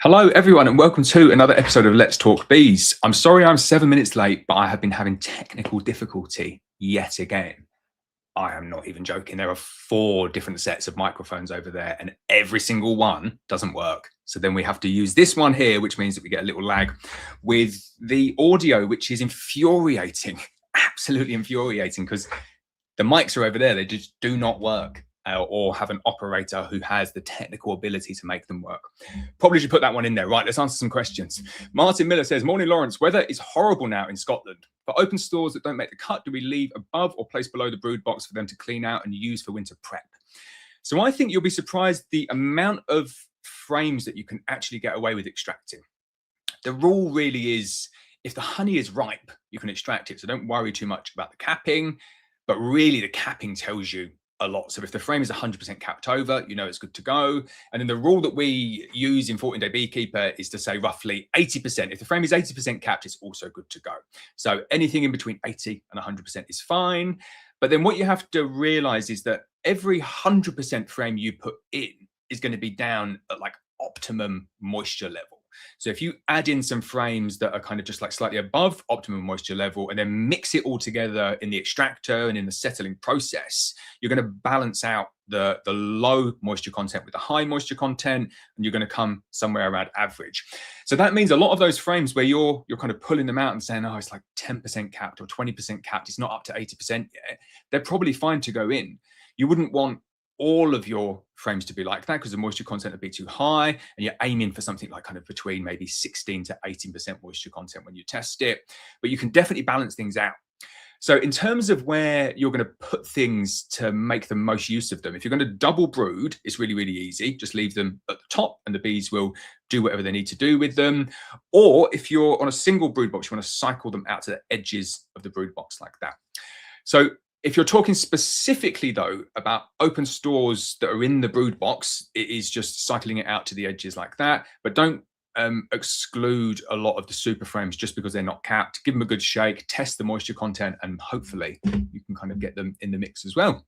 Hello, everyone, and welcome to another episode of Let's Talk Bees. I'm sorry I'm 7 minutes late, but I have been having technical difficulty yet again. I am not even joking. There are 4 different sets of microphones over there, and every single one doesn't work. So then we have to use this one here, which means that we get a little lag with the audio, which is infuriating, absolutely infuriating, because the mics are over there. They just do not work. Or have an operator who has the technical ability to make them work. Probably should put that one in there. Right, let's answer some questions. Martin Miller says, morning, Lawrence. Weather is horrible now in Scotland. For open stores that don't make the cut, do we leave above or place below the brood box for them to clean out and use for winter prep? So I think you'll be surprised the amount of frames that you can actually get away with extracting. The rule really is, if the honey is ripe, you can extract it. So don't worry too much about the capping, but really the capping tells you a lot. So if the frame is 100% capped over, you know it's good to go. And then the rule that we use in 14-Day Beekeeper is to say roughly 80%. If the frame is 80% capped, it's also good to go. So anything in between 80 and 100% is fine. But then what you have to realize is that every 100% frame you put in is going to be down at like optimum moisture level. So if you add in some frames that are kind of just like slightly above optimum moisture level and then mix it all together in the extractor and in the settling process, you're going to balance out the low moisture content with the high moisture content, and you're going to come somewhere around average. So that means a lot of those frames where you're kind of pulling them out and saying, oh, it's like 10% capped or 20% capped, it's not up to 80% yet, they're probably fine to go in. You wouldn't want all of your frames to be like that because the moisture content would be too high, and you're aiming for something like kind of between maybe 16 to 18% moisture content when you test it. But you can definitely balance things out. So in terms of where you're going to put things to make the most use of them, if you're going to double brood, it's really, really easy. Just leave them at the top and the bees will do whatever they need to do with them. Or if you're on a single brood box, you want to cycle them out to the edges of the brood box like that. So if you're talking specifically, though, about open stores that are in the brood box, it is just cycling it out to the edges like that. But don't exclude a lot of the super frames just because they're not capped. Give them a good shake, test the moisture content, and hopefully you can kind of get them in the mix as well.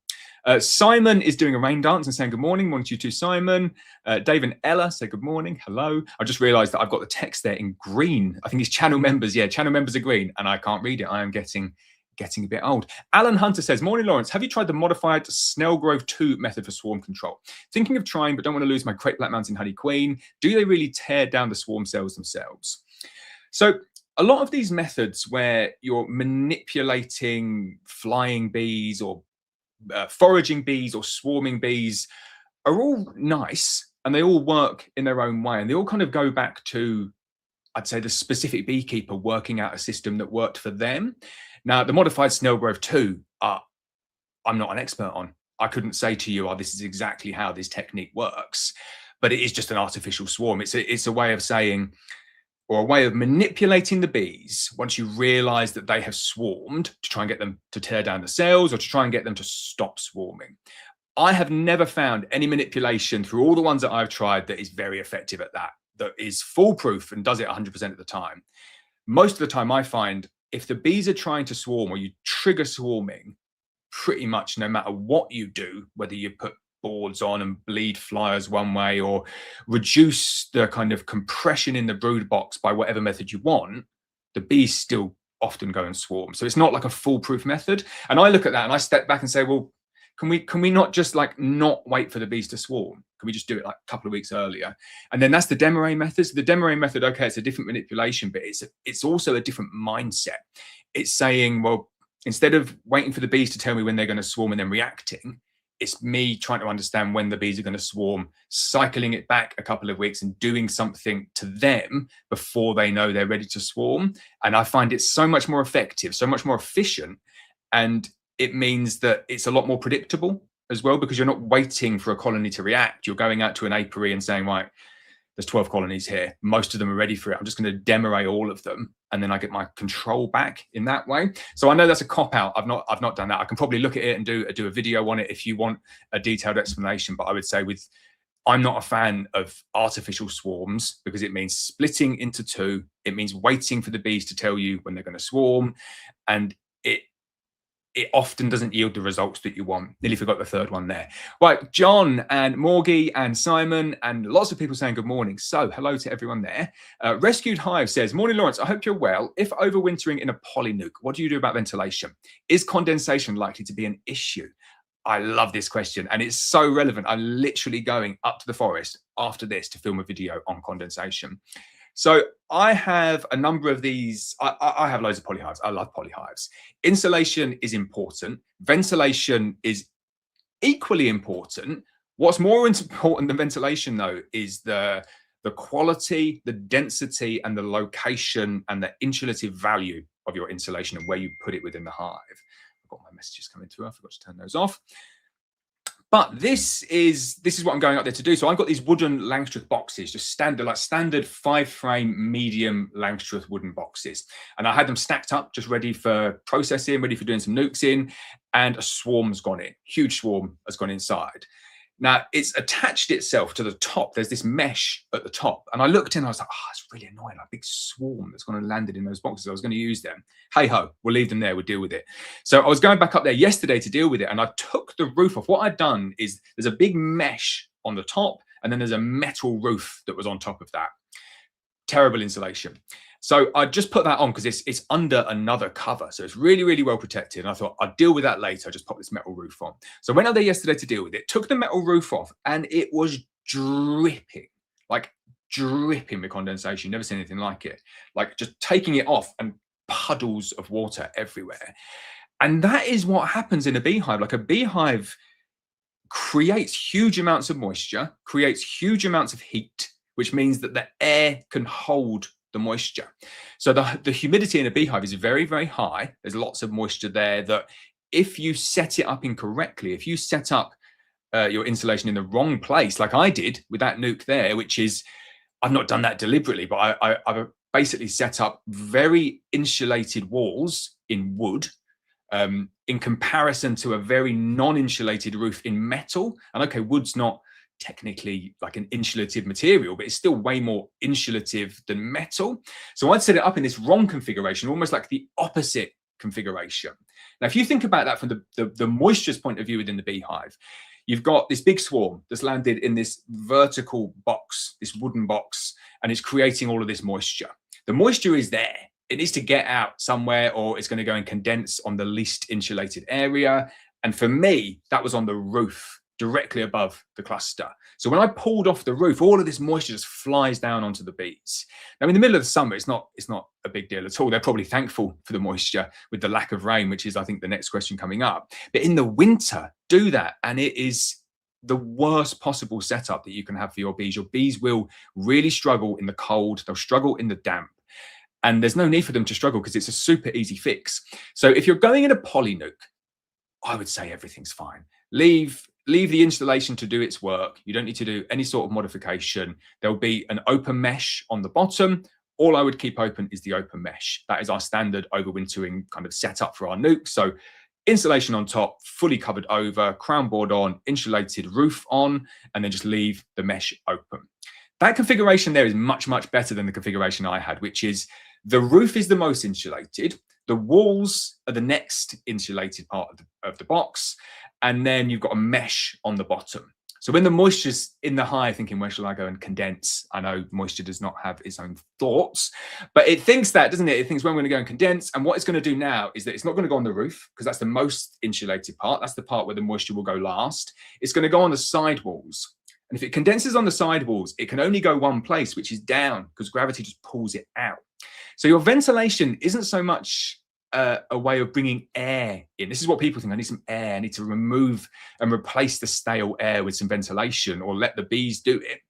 Simon is doing a rain dance and saying good morning. Morning to you too, Simon. Dave and Ella say good morning. Hello. I just realized that I've got the text there in green. I think it's channel members. Yeah, channel members are green, and I can't read it. I am getting a bit old. Alan Hunter says, morning, Lawrence. Have you tried the modified Snellgrove 2 method for swarm control? Thinking of trying, but don't want to lose my Great Black Mountain Honey Queen. Do they really tear down the swarm cells themselves? So a lot of these methods where you're manipulating flying bees or foraging bees or swarming bees are all nice, and they all work in their own way. And they all kind of go back to, I'd say, the specific beekeeper working out a system that worked for them. Now, the modified Snellgrove 2, I'm not an expert on. I couldn't say to you, oh, this is exactly how this technique works, but it is just an artificial swarm. It's a way of saying, or a way of manipulating the bees once you realize that they have swarmed, to try and get them to tear down the cells or to try and get them to stop swarming. I have never found any manipulation through all the ones that I've tried that is very effective at that is foolproof and does it 100% of the time. Most of the time I find, if the bees are trying to swarm or you trigger swarming, pretty much no matter what you do, whether you put boards on and bleed flyers one way or reduce the kind of compression in the brood box by whatever method you want, the bees still often go and swarm. So it's not like a foolproof method. And I look at that and I step back and say, well, can we not just like not wait for the bees to swarm? Can we just do it like a couple of weeks earlier? And then that's the Demarest method. So the Demarest method, okay, it's a different manipulation, but it's also a different mindset. It's saying, well, instead of waiting for the bees to tell me when they're going to swarm and then reacting, it's me trying to understand when the bees are going to swarm, cycling it back a couple of weeks and doing something to them before they know they're ready to swarm. And I find it so much more effective, so much more efficient. And it means that it's a lot more predictable as well, because you're not waiting for a colony to react. You're going out to an apiary and saying, right, there's 12 colonies here. Most of them are ready for it. I'm just going to Demarest all of them. And then I get my control back in that way. So I know that's a cop out. I've not done that. I can probably look at it and do a video on it if you want a detailed explanation. But I would say I'm not a fan of artificial swarms because it means splitting into 2. It means waiting for the bees to tell you when they're going to swarm. And it often doesn't yield the results that you want. Nearly forgot the third one there. Right, John and Morgie and Simon and lots of people saying good morning. So hello to everyone there. Rescued Hive says, morning, Lawrence. I hope you're well. If overwintering in a polynuke, what do you do about ventilation? Is condensation likely to be an issue? I love this question and it's so relevant. I'm literally going up to the forest after this to film a video on condensation. So I have a number of these. I have loads of polyhives. I love polyhives. Insulation is important. Ventilation is equally important. What's more important than ventilation, though, is the quality, the density, and the location and the insulative value of your insulation and where you put it within the hive. I've got my messages coming through. I forgot to turn those off. But this is what I'm going up there to do. So I've got these wooden Langstroth boxes, just standard 5-frame medium Langstroth wooden boxes. And I had them stacked up, just ready for processing, ready for doing some nukes in, and a swarm's gone in. Huge swarm has gone inside. Now, it's attached itself to the top. There's this mesh at the top. And I looked in, I was like, oh, it's really annoying. A big swarm that's gone and landed in those boxes. I was going to use them. Hey ho, we'll leave them there. We'll deal with it. So I was going back up there yesterday to deal with it. And I took the roof off. What I'd done is there's a big mesh on the top. And then there's a metal roof that was on top of that. Terrible insulation. So I just put that on because it's under another cover. So it's really, really well protected. And I thought I'd deal with that later. I just pop this metal roof on. So I went out there yesterday to deal with it, took the metal roof off, and it was dripping, like dripping with condensation. Never seen anything like it. Like just taking it off and puddles of water everywhere. And that is what happens in a beehive. Like a beehive creates huge amounts of moisture, creates huge amounts of heat, which means that the air can hold the moisture. So the humidity in a beehive is very, very high. There's lots of moisture there that if you set it up incorrectly, if you set up your insulation in the wrong place, like I did with that nuke there, which is, I've not done that deliberately, but I've basically set up very insulated walls in wood in comparison to a very non-insulated roof in metal. And okay, wood's not technically like an insulative material, but it's still way more insulative than metal. So I'd set it up in this wrong configuration, almost like the opposite configuration. Now, if you think about that from the moisture's point of view within the beehive, you've got this big swarm that's landed in this vertical box, this wooden box, and it's creating all of this moisture. The moisture is there. It needs to get out somewhere, or it's going to go and condense on the least insulated area. And for me, that was on the roof, directly above the cluster. So when I pulled off the roof, all of this moisture just flies down onto the bees. Now, in the middle of the summer, it's not a big deal at all. They're probably thankful for the moisture with the lack of rain, which is, I think, the next question coming up. But in the winter, do that, and it is the worst possible setup that you can have for your bees. Your bees will really struggle in the cold. They'll struggle in the damp. And there's no need for them to struggle because it's a super easy fix. So if you're going in a polynuke, I would say everything's fine. Leave the installation to do its work. You don't need to do any sort of modification. There'll be an open mesh on the bottom. All I would keep open is the open mesh. That is our standard overwintering kind of setup for our nuke. So insulation on top, fully covered over, crown board on, insulated roof on, and then just leave the mesh open. That configuration there is much, much better than the configuration I had, which is the roof is the most insulated. The walls are the next insulated part of the box. And then you've got a mesh on the bottom. So when the moisture's in the hive, thinking, where shall I go and condense? I know moisture does not have its own thoughts, but it thinks that, doesn't it? It thinks, well, I'm going to go and condense. And what it's going to do now is that it's not going to go on the roof because that's the most insulated part. That's the part where the moisture will go last. It's going to go on the side walls. And if it condenses on the side walls, it can only go one place, which is down, because gravity just pulls it out. So your ventilation isn't so much a way of bringing air in. This is what people think. I need some air. I need to remove and replace the stale air with some ventilation, or let the bees do it.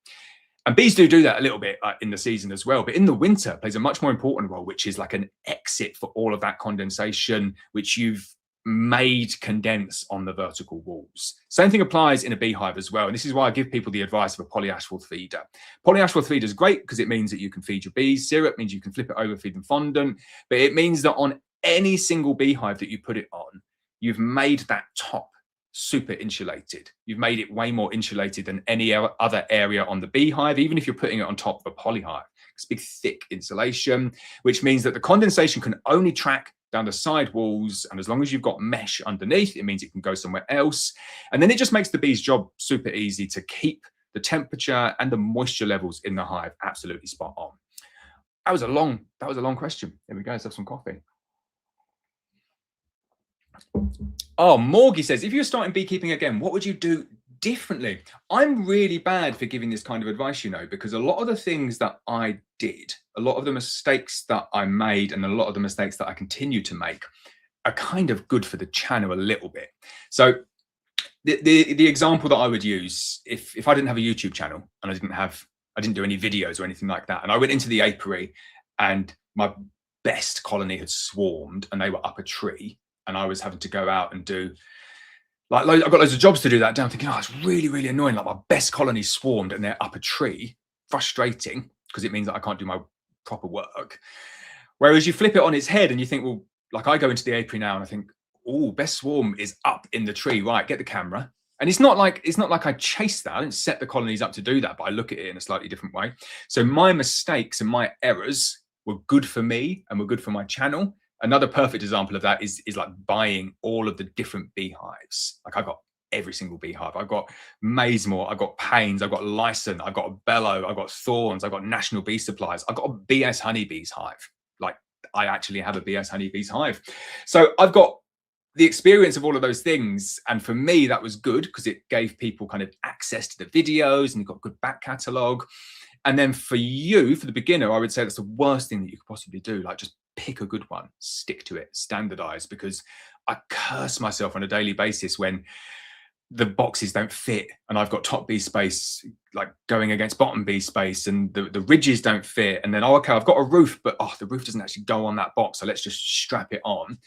And bees do that a little bit in the season as well. But in the winter, it plays a much more important role, which is like an exit for all of that condensation, which you've made condense on the vertical walls. Same thing applies in a beehive as well. And this is why I give people the advice of a polyasphalt feeder. Polyasphalt feeder is great because it means that you can feed your bees. Syrup means you can flip it over, feed them fondant. But it means that on any single beehive that you put it on, you've made that top super insulated. You've made it way more insulated than any other area on the beehive, even if you're putting it on top of a polyhive. It's big, thick insulation, which means that the condensation can only track down the side walls. And as long as you've got mesh underneath, it means it can go somewhere else. And then it just makes the bee's job super easy to keep the temperature and the moisture levels in the hive absolutely spot on. That was a long question. Here we go. Let's have some coffee. Oh, Morgie says, if you're starting beekeeping again, what would you do differently? I'm really bad for giving this kind of advice, you know, because a lot of the things that I did, a lot of the mistakes that I made, and a lot of the mistakes that I continue to make are kind of good for the channel a little bit. So the example that I would use, if I didn't have a YouTube channel and I didn't do any videos or anything like that, and I went into the apiary and my best colony had swarmed and they were up a tree, and I was having to go out and do like I've got loads of jobs to do that day. I'm thinking, oh, it's really, really annoying. Like my best colony swarmed and they're up a tree. Frustrating, because it means that I can't do my proper work. Whereas you flip it on its head and you think, well, like I go into the apiary now and I think, oh, best swarm is up in the tree. Right, get the camera. And it's not like I chase that. I didn't set the colonies up to do that, but I look at it in a slightly different way. So my mistakes and my errors were good for me and were good for my channel. Another perfect example of that is like buying all of the different beehives. Like I've got every single beehive. I've got Maysmore, I've got Paynes, I've got Lyson, I've got Bellow, I've got Thorns, I've got National Bee Supplies, I've got a BS Honeybees hive. Like I actually have a BS Honeybees hive. So I've got the experience of all of those things. And for me, that was good because it gave people kind of access to the videos and you've got good back catalogue. And then for you, for the beginner, I would say that's the worst thing that you could possibly do. Like just pick a good one, stick to it, standardize, because I curse myself on a daily basis when the boxes don't fit and I've got top bee space like going against bottom bee space and the ridges don't fit. And then, oh, okay, I've got a roof, but oh, the roof doesn't actually go on that box. So let's just strap it on.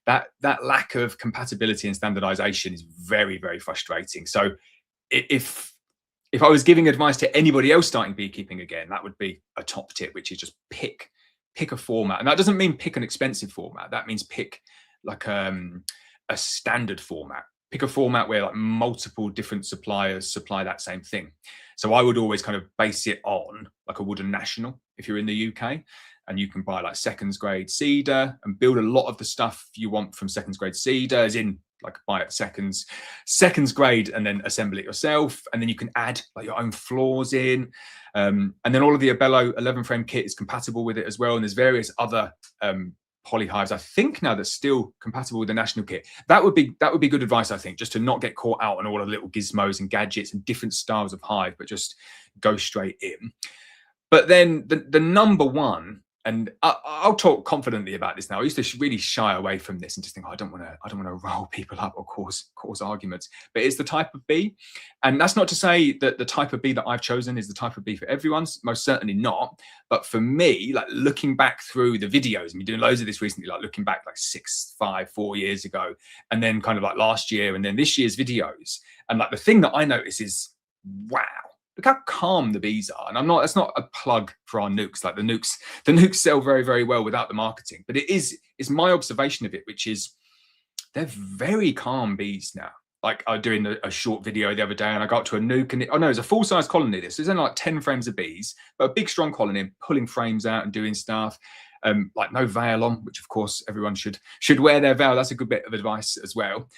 That lack of compatibility and standardization is very, very frustrating. So if I was giving advice to anybody else starting beekeeping again, that would be a top tip, which is just pick a format. And that doesn't mean pick an expensive format. That means pick like a standard format. Pick a format where like multiple different suppliers supply that same thing. So I would always kind of base it on like a wooden national if you're in the UK, and you can buy like seconds grade cedar and build a lot of the stuff you want from seconds grade cedar, as in like buy it seconds grade and then assemble it yourself. And then you can add like your own floors in. And then all of the Abello 11 frame kit is compatible with it as well. And there's various other poly hives, I think now, that's still compatible with the national kit. That would be good advice, I think, just to not get caught out on all of the little gizmos and gadgets and different styles of hive, but just go straight in. But then the number one, and I'll talk confidently about this now. I used to really shy away from this and just think, oh, I don't want to roll people up or cause arguments. But it's the type of bee, and that's not to say that the type of bee that I've chosen is the type of bee for everyone. Most certainly not. But for me, like looking back through the videos, and been doing loads of this recently, like looking back like 4 years ago, and then kind of like last year, and then this year's videos, and like the thing that I notice is, wow. Look how calm the bees are. And that's not a plug for our nukes. Like the nukes sell very, very well without the marketing. But it's my observation of it, which is they're very calm bees now. Like I was doing a short video the other day and I got up to a nuke and it's a full-size colony. There's only like 10 frames of bees, but a big, strong colony and pulling frames out and doing stuff. Like no veil on, which of course everyone should wear their veil. That's a good bit of advice as well.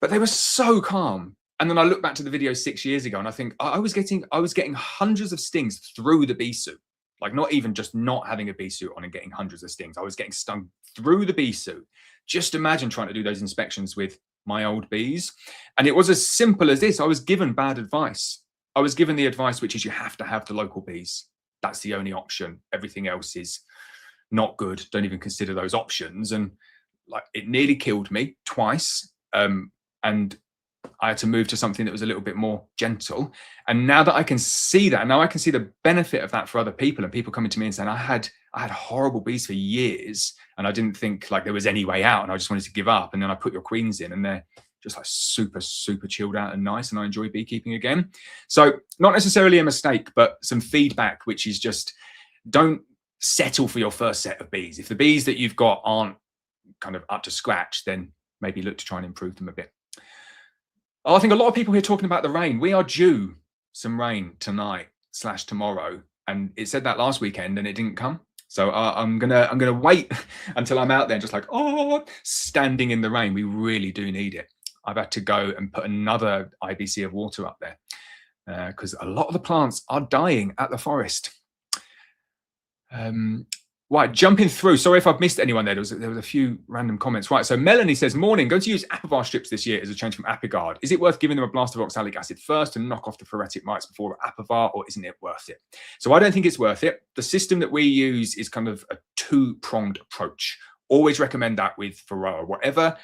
But they were so calm. And then I look back to the video 6 years ago and I think I was getting hundreds of stings through the bee suit. Like not even just not having a bee suit on and getting hundreds of stings. I was getting stung through the bee suit. Just imagine trying to do those inspections with my old bees. And it was as simple as this. I was given bad advice. I was given the advice, which is you have to have the local bees. That's the only option. Everything else is not good. Don't even consider those options. And like it nearly killed me twice. And I had to move to something that was a little bit more gentle. And now that I can see that, now I can see the benefit of that for other people, and people coming to me and saying, I had horrible bees for years and I didn't think like there was any way out and I just wanted to give up. And then I put your queens in and they're just like super, super chilled out and nice. And I enjoy beekeeping again. So not necessarily a mistake, but some feedback, which is just don't settle for your first set of bees. If the bees that you've got aren't kind of up to scratch, then maybe look to try and improve them a bit. I think a lot of people here talking about the rain. We are due some rain tonight/tomorrow. And it said that last weekend and it didn't come. So I'm gonna wait until I'm out there, just like, oh, standing in the rain. We really do need it. I've had to go and put another IBC of water up there because a lot of the plants are dying at the forest. Right, jumping through. Sorry if I've missed anyone there. There was a few random comments. Right, so Melanie says, morning, going to use apivar strips this year as a change from Apigard. Is it worth giving them a blast of oxalic acid first to knock off the ferretic mites before apivar, or isn't it worth it? So I don't think it's worth it. The system that we use is kind of a two-pronged approach. Always recommend that with Varroa. Whatever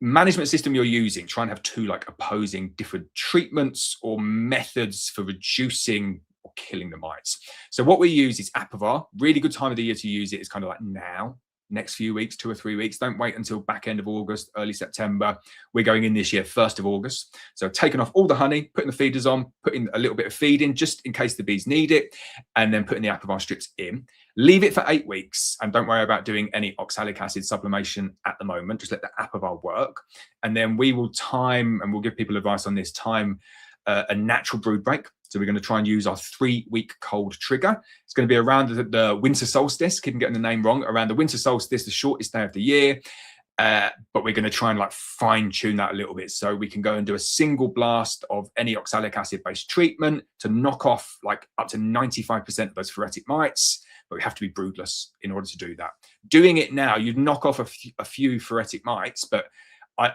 management system you're using, try and have two like opposing different treatments or methods for reducing or killing the mites. So what we use is apivar. Really good time of the year to use it is kind of like now, next few weeks, 2 or 3 weeks. Don't wait until back end of August, early September. We're going in this year 1st of August. So taking off all the honey, putting the feeders on, putting a little bit of feed in just in case the bees need it, and then putting the apivar strips in. Leave it for 8 weeks and don't worry about doing any oxalic acid sublimation at the moment. Just let the apivar work. And then we will time, and we'll give people advice on this, time a natural brood break. So we're going to try and use our 3-week cold trigger. It's going to be around the winter solstice. Keep getting the name wrong. Around the winter solstice, the shortest day of the year. But we're going to try and like fine tune that a little bit. So we can go and do a single blast of any oxalic acid based treatment to knock off like up to 95% of those ferretic mites. But we have to be broodless in order to do that. Doing it now, you'd knock off a few ferretic mites, but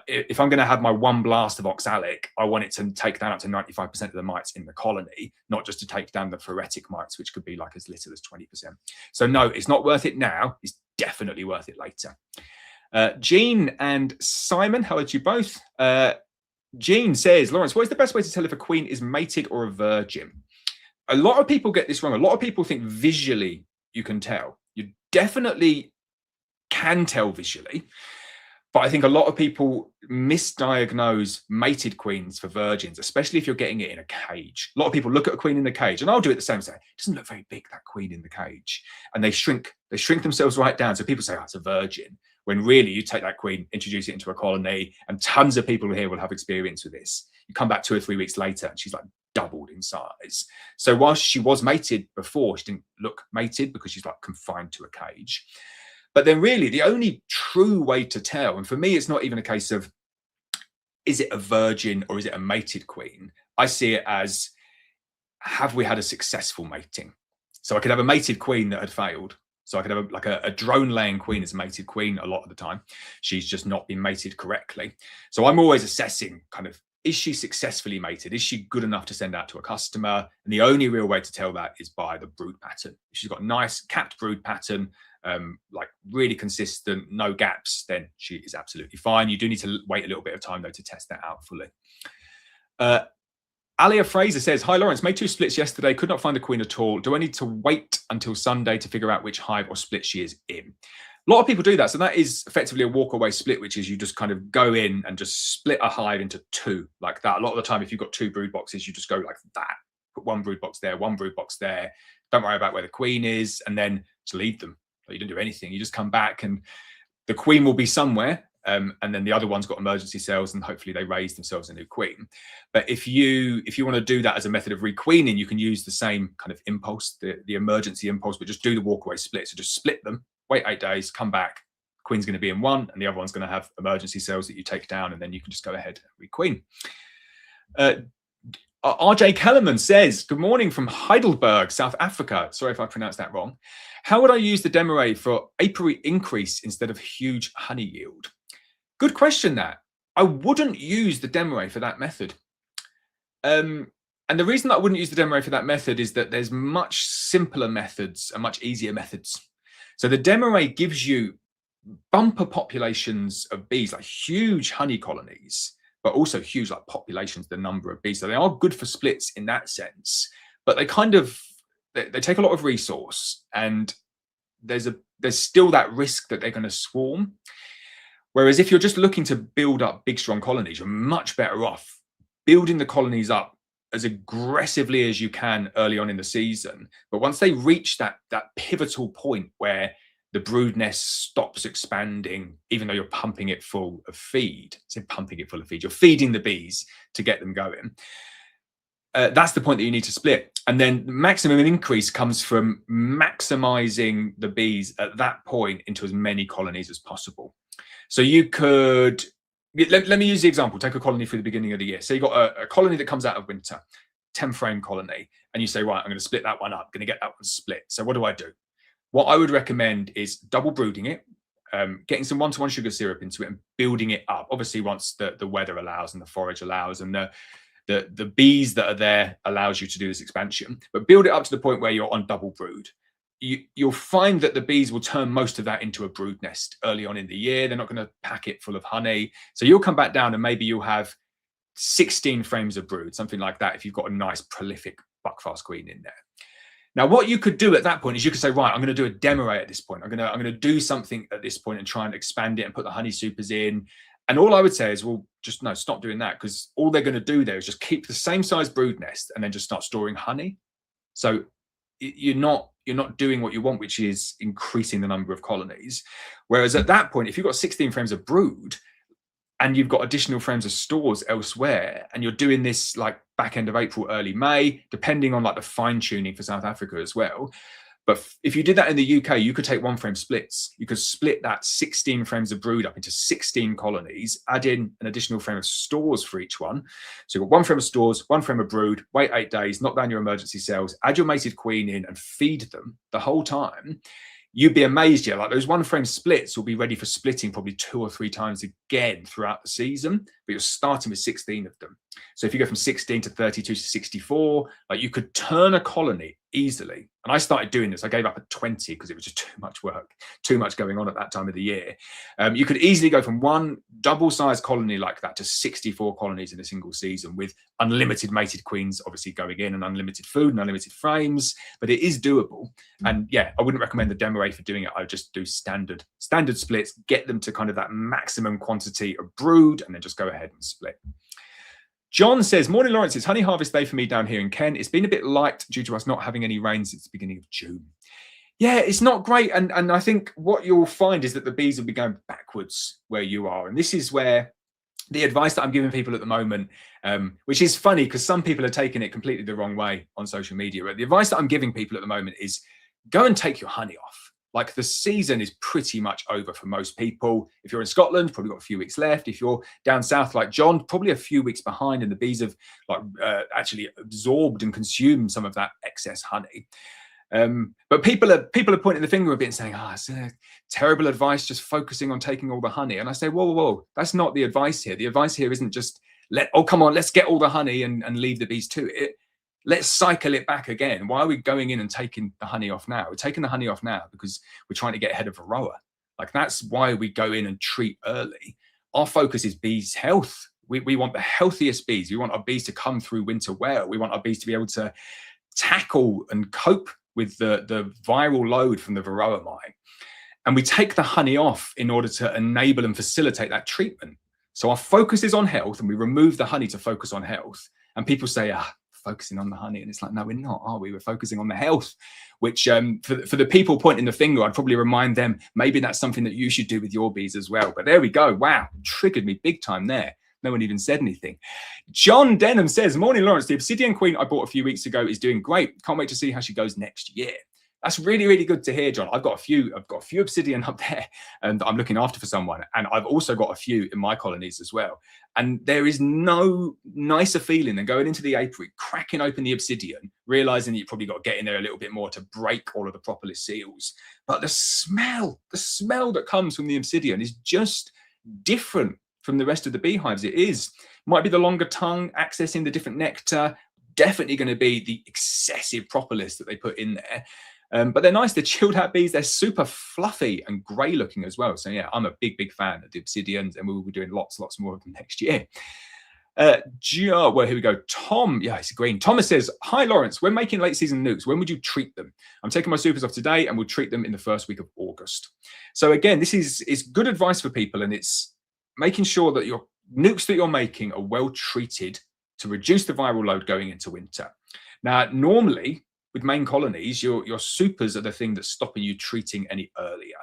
if I'm going to have my one blast of oxalic, I want it to take down up to 95% of the mites in the colony, not just to take down the ferretic mites, which could be like as little as 20%. So no, it's not worth it now. It's definitely worth it later. Jean and Simon, hello to you both. Jean says, Lawrence, what is the best way to tell if a queen is mated or a virgin? A lot of people get this wrong. A lot of people think visually you can tell. You definitely can tell visually. But I think a lot of people misdiagnose mated queens for virgins, especially if you're getting it in a cage. A lot of people look at a queen in the cage, and I'll do it the same, say, it doesn't look very big, that queen in the cage. And they shrink themselves right down. So people say, oh, it's a virgin. When really you take that queen, introduce it into a colony, and tons of people here will have experience with this. You come back 2 or 3 weeks later, and she's like doubled in size. So whilst she was mated before, she didn't look mated because she's like confined to a cage. But then really the only true way to tell, and for me, it's not even a case of, is it a virgin or is it a mated queen? I see it as, have we had a successful mating? So I could have a mated queen that had failed. So I could have like a drone laying queen as a mated queen a lot of the time. She's just not been mated correctly. So I'm always assessing kind of, is she successfully mated? Is she good enough to send out to a customer? And the only real way to tell that is by the brood pattern. If she's got a nice capped brood pattern, like really consistent, no gaps, then she is absolutely fine. You do need to wait a little bit of time though to test that out fully. Alia Fraser says, hi Lawrence, made 2 splits yesterday, could not find the queen at all. Do I need to wait until Sunday to figure out which hive or split she is in? A lot of people do that. So that is effectively a walk away split, which is you just kind of go in and just split a hive into 2 like that. A lot of the time, if you've got 2 brood boxes, you just go like that. Put 1 brood box there, 1 brood box there. Don't worry about where the queen is, and then just leave them. You don't do anything. You just come back and the queen will be somewhere. And then the other one's got emergency cells and hopefully they raise themselves a new queen. But if you want to do that as a method of requeening, you can use the same kind of impulse, the emergency impulse, but just do the walkaway split. So just split them, wait 8 days, come back. Queen's going to be in one and the other one's going to have emergency cells that you take down, and then you can just go ahead and requeen. RJ Kellerman says, good morning from Heidelberg, South Africa. Sorry if I pronounced that wrong. How would I use the Demarest for apiary increase instead of huge honey yield? Good question that. I wouldn't use the Demarest for that method. And the reason that I wouldn't use the Demarest for that method is that there's much simpler methods and much easier methods. So the Demarest gives you bumper populations of bees, like huge honey colonies, but also huge like populations, the number of bees. So they are good for splits in that sense, but they kind of, they take a lot of resource, and there's still that risk that they're going to swarm. Whereas if you're just looking to build up big, strong colonies, you're much better off building the colonies up as aggressively as you can early on in the season. But once they reach that pivotal point where the brood nest stops expanding, even though you're pumping it full of feed, you're feeding the bees to get them going. That's the point that you need to split. And then maximum increase comes from maximizing the bees at that point into as many colonies as possible. So you could, let me use the example, take a colony for the beginning of the year. So you've got a colony that comes out of winter, 10 frame colony, and you say, right, I'm going to split that one up, going to get that one split. So what do I do? What I would recommend is double brooding it, getting some 1-to-1 sugar syrup into it and building it up. Obviously, once the weather allows and the forage allows and the bees that are there allows you to do this expansion, but build it up to the point where you're on double brood. You'll find that the bees will turn most of that into a brood nest early on in the year. They're not going to pack it full of honey. So you'll come back down and maybe you'll have 16 frames of brood, something like that, if you've got a nice prolific buckfast queen in there. Now, what you could do at that point is you could say, right, I'm going to do a demo at this point. I'm going to do something at this point and try and expand it and put the honey supers in. And all I would say is, well, just no, stop doing that, because all they're going to do there is just keep the same size brood nest and then just start storing honey. So you're not doing what you want, which is increasing the number of colonies. Whereas at that point, if you've got 16 frames of brood and you've got additional frames of stores elsewhere, and you're doing this like back end of April, early May, depending on like the fine tuning for South Africa as well. But if you did that in the UK, you could take 1 frame splits. You could split that 16 frames of brood up into 16 colonies, add in an additional frame of stores for each one. So you've got 1 frame of stores, 1 frame of brood, wait 8 days, knock down your emergency cells, add your mated queen in and feed them the whole time. You'd be amazed, yeah, like those 1 frame splits will be ready for splitting probably 2 or 3 times again throughout the season, but you're starting with 16 of them. So if you go from 16 to 32 to 64, like you could turn a colony easily. And I started doing this. I gave up at 20 because it was just too much work, too much going on at that time of the year. You could easily go from 1 double-sized colony like that to 64 colonies in a single season with unlimited mated queens, obviously going in, and unlimited food and unlimited frames. But it is doable. And yeah, I wouldn't recommend the demo for doing it. I would just do standard splits, get them to kind of that maximum quantity of brood, and then just go ahead and split. John says, morning, Lawrence. It's honey harvest day for me down here in Kent. It's been a bit light due to us not having any rain since the beginning of June. Yeah, it's not great. And I think what you'll find is that the bees will be going backwards where you are. And this is where the advice that I'm giving people at the moment, which is funny because some people are taking it completely the wrong way on social media. But the advice that I'm giving people at the moment is go and take your honey off. Like the season is pretty much over for most people. If you're in Scotland, probably got a few weeks left. If you're down south like John, probably a few weeks behind, and the bees have like actually absorbed and consumed some of that excess honey. But people are pointing the finger a bit and saying, it's terrible advice, just focusing on taking all the honey. And I say, whoa, that's not the advice here. The advice here isn't just come on, let's get all the honey and leave the bees to it. Let's cycle it back again. Why are we going in and taking the honey off now? We're taking the honey off now because we're trying to get ahead of Varroa. Like that's why we go in and treat early. Our focus is bees' health. We want the healthiest bees. We want our bees to come through winter well. We want our bees to be able to tackle and cope with the viral load from the Varroa mite. And we take the honey off in order to enable and facilitate that treatment. So our focus is on health, and we remove the honey to focus on health. And people say, focusing on the honey, and it's like, no, we're not, are we? We're focusing on the health, which for the people pointing the finger, I'd probably remind them maybe that's something that you should do with your bees as well. But there we go. Wow, triggered me big time there. No one even said anything. John Denham says, morning, Lawrence. The obsidian queen I bought a few weeks ago is doing great. Can't wait to see how she goes next year. That's really, really good to hear, John. I've got a few obsidian up there and I'm looking after for someone. And I've also got a few in my colonies as well. And there is no nicer feeling than going into the apiary, cracking open the obsidian, realizing that you've probably got to get in there a little bit more to break all of the propolis seals. But the smell that comes from the obsidian is just different from the rest of the beehives. Might be the longer tongue accessing the different nectar, definitely going to be the excessive propolis that they put in there. But they're nice. They're chilled out bees. They're super fluffy and grey looking as well. So yeah, I'm a big fan of the obsidians, and we will be doing lots more of them next year. Well, here we go. Tom, yeah, it's green. Thomas says, hi, Lawrence. We're making late season nukes. When would you treat them? I'm taking my supers off today and we'll treat them in the first week of August. So again, this is good advice for people, and it's making sure that your nukes that you're making are well treated to reduce the viral load going into winter. Now, normally, with main colonies, your supers are the thing that's stopping you treating any earlier.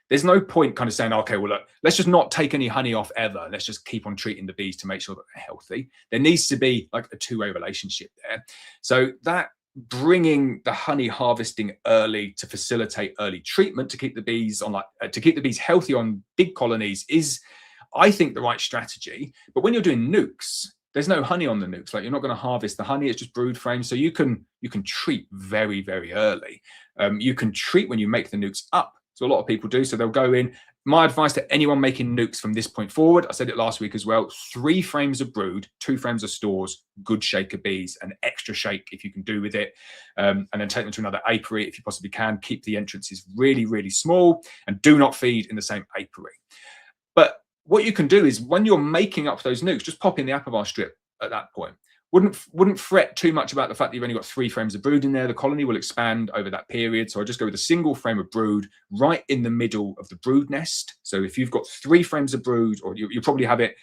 There's no point kind of saying, okay, well, look, let's just not take any honey off ever. Let's just keep on treating the bees to make sure that they're healthy. There needs to be like a two-way relationship there. So that bringing the honey harvesting early to facilitate early treatment to keep the bees on to keep the bees healthy on big colonies is, I think, the right strategy. But when you're doing nukes, there's no honey on the nukes. Like, you're not going to harvest the honey; it's just brood frame. So you can treat very, very early. You can treat when you make the nukes up. So a lot of people do. So they'll go in. My advice to anyone making nukes from this point forward, I said it last week as well, 3 frames of brood, 2 frames of stores, good shake of bees, an extra shake if you can do with it, and then take them to another apiary if you possibly can. Keep the entrances really, really small, and do not feed in the same apiary. But what you can do is, when you're making up those nukes, just pop in the apivar strip at that point. Wouldn't fret too much about the fact that you've only got 3 frames of brood in there. The colony will expand over that period. So I just go with a single frame of brood right in the middle of the brood nest. So if you've got 3 frames of brood, or you probably have it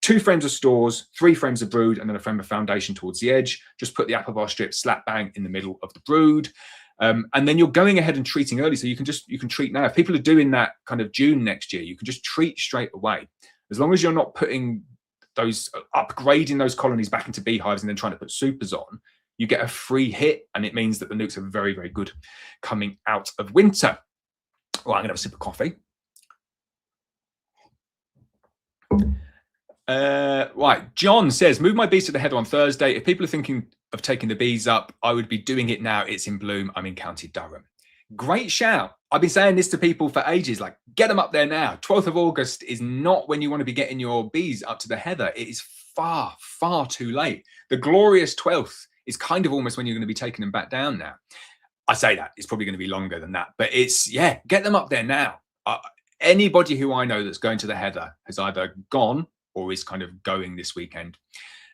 2 frames of stores, 3 frames of brood, and then a frame of foundation towards the edge, just put the apivar strip slap bang in the middle of the brood. And then you're going ahead and treating early. So you can treat now. If people are doing that kind of June next year, you can just treat straight away. As long as you're not upgrading those colonies back into beehives and then trying to put supers on, you get a free hit, and it means that the nukes are very, very good coming out of winter. Well, I'm gonna have a sip of coffee. Right, John says, move my bees to the heather on Thursday. If people are thinking of taking the bees up, I would be doing it now. It's in bloom. I'm in County Durham. Great shout. I've been saying this to people for ages, like, get them up there now. 12th of August is not when you want to be getting your bees up to the heather. It is far, far too late. The glorious 12th is kind of almost when you're going to be taking them back down now. I say that, it's probably going to be longer than that, but it's, yeah, get them up there now. Anybody who I know that's going to the heather has either gone or is kind of going this weekend.